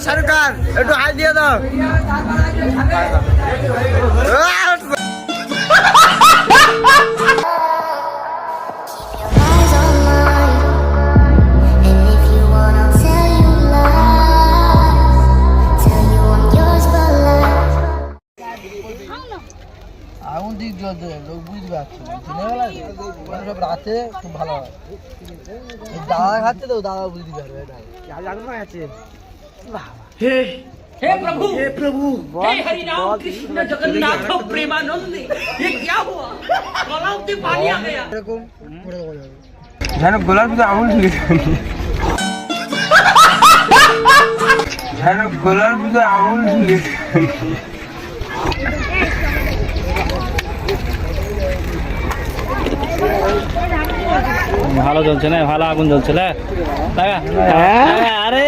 শাহরুখ খান একটু হাই দিয়ে দাও। আগুন দিক লোক বুঝতে পারছে সব রাতে খুব ভালো হয়। দাদা খাচ্ছে তো দাদা বুঝতে পারবে এটা हे प्रभु हे हरि राम कृष्ण जगन्नाथ प्रेमानंद ये क्या हुआ गलाव से पानी आ गया এরকম করে দেওয়া যাবে। যেন গোলার ভিতরে আঙুল ঢুকে যেন গোলার ভিতরে আঙুল ঢুকে ভালো জ্বলছে না, ভালো আগুন জ্বলছে না। আরে